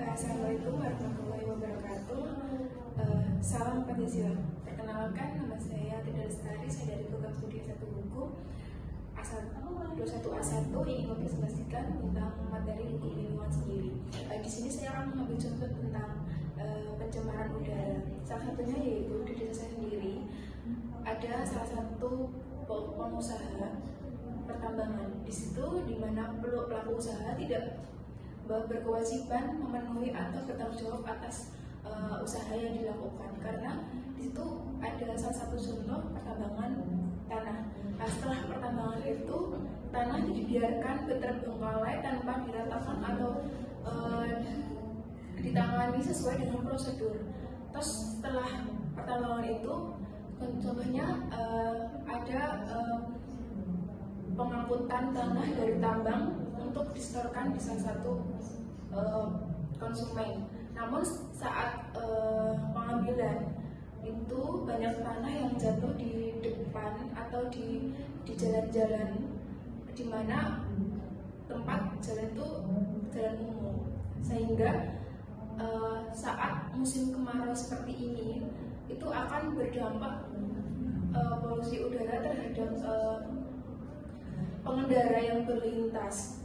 Assalamualaikum warahmatullahi wabarakatuh. Salam Pancasila. Perkenalkan, nama saya Tidak Lestari. Saya dari program studi S1 Hukum A21A1 ingin mempresentasikan tentang materi hukum lingkungan sendiri. Di sini saya akan mengambil contoh tentang pencemaran udara. Salah satunya yaitu di desa saya sendiri ada salah satu pengusaha pertambangan. Di situ di mana pelaku usaha tidak berkewajiban memenuhi atau bertanggung jawab atas usaha yang dilakukan, karena di situ ada salah satu contoh pertambangan tanah. Nah, setelah pertambangan itu tanah dibiarkan terbengkalai tanpa diratakan atau ditangani sesuai dengan prosedur. Terus setelah pertambangan itu contohnya ada pengangkutan tanah dari tambang untuk disetorkan di salah satu konsumen. Namun saat pengambilan itu banyak tanah yang jatuh di depan atau di jalan-jalan, di mana tempat jalan itu jalan umum, sehingga saat musim kemarau seperti ini itu akan berdampak polusi udara terhadap pengendara yang berlintas.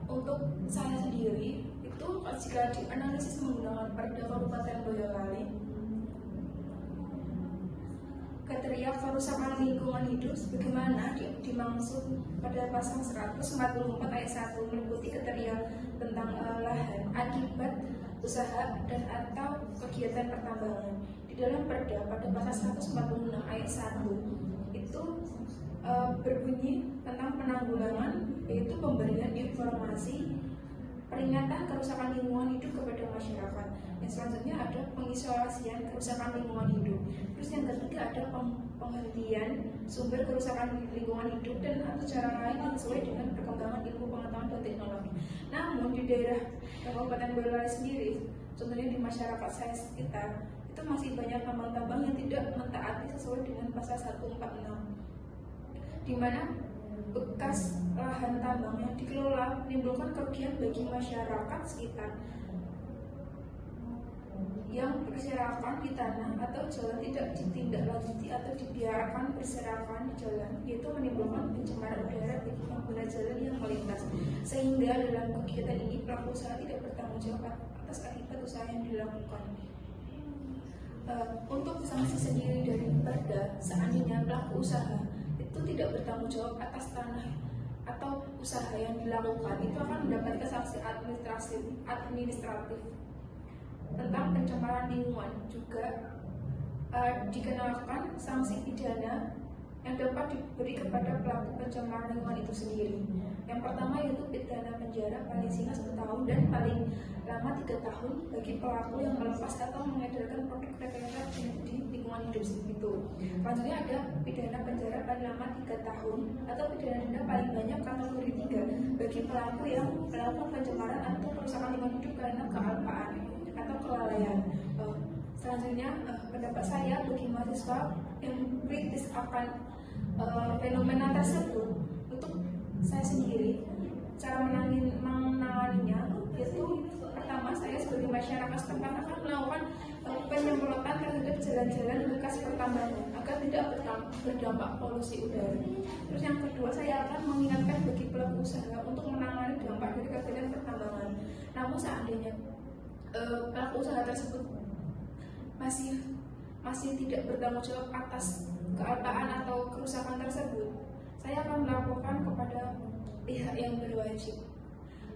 Untuk saya sendiri itu jika dianalisis menggunakan Perda Kabupaten Boyolali, kriteria kerusakan lingkungan hidup sebagaimana dimaksud pada pasal 144 ayat 1 meliputi kriteria tentang lahan akibat usaha dan atau kegiatan pertambangan. Di dalam Perda pada pasal 146 ayat 1 itu berbunyi tentang penanggulangan, yaitu pemberian informasi peringatan kerusakan lingkungan hidup kepada masyarakat. Yang selanjutnya ada pengisolasian kerusakan lingkungan hidup. Terus yang ketiga ada penghentian sumber kerusakan lingkungan hidup dan atau cara lain yang sesuai dengan perkembangan ilmu pengetahuan dan teknologi. Namun di daerah Kabupaten Boyolali sendiri, contohnya di masyarakat saya sekitar, itu masih banyak tambang-tambang yang tidak mentaati sesuai dengan pasal 146, di mana bekas lahan tambang yang dikelola menimbulkan kerugian bagi masyarakat sekitar yang berserakan di tanah atau jalan tidak ditindaklanjuti atau dibiarkan berserakan di jalan, yaitu menimbulkan pencemaran udara bagi pengguna jalan yang melintas, sehingga dalam kegiatan ini pelaku usaha tidak bertanggung jawab atas akibat usaha yang dilakukan. Untuk sanksi sendiri dari Perda, seandainya pelaku usaha itu tidak bertanggung jawab atas tanah atau usaha yang dilakukan, itu akan mendapatkan sanksi administratif tentang pencemaran lingkungan. Juga dikenakan sanksi pidana yang dapat diberi kepada pelaku pencemaran lingkungan itu sendiri. Yang pertama yaitu pidana penjara paling singkat 1 tahun dan paling lama 3 tahun bagi pelaku yang melepas atau mengedarkan produk rekayasa di lingkungan hidup itu. Selanjutnya ada pidana penjara paling lama 3 tahun atau pidana denda paling banyak kategori 3 bagi pelaku yang melakukan pencemaran atau kerusakan lingkungan hidup karena kealpaan atau kelalaian. Selanjutnya, pendapat saya bagi mahasiswa yang kritis akan fenomena tersebut, untuk saya sendiri cara menanganinya yaitu pertama, saya sebagai masyarakat setempat akan melakukan penyemprotan terhadap jalan-jalan bekas pertambangan agar tidak berdampak polusi udara. Terus yang kedua, saya akan mengingatkan bagi pelaku usaha untuk menangani dampak dari kegiatan pertambangan. Namun seandainya pelaku usaha tersebut masih tidak bertanggung jawab atas kealpaan atau kerusakan tersebut, saya akan melaporkan kepada pihak yang berwajib.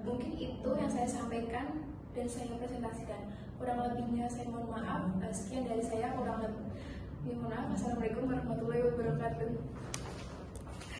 Mungkin itu yang saya sampaikan dan saya presentasikan. Kurang lebihnya saya mohon maaf. Sekian dari saya, kurang lebih mohon maaf. Assalamualaikum warahmatullahi wabarakatuh.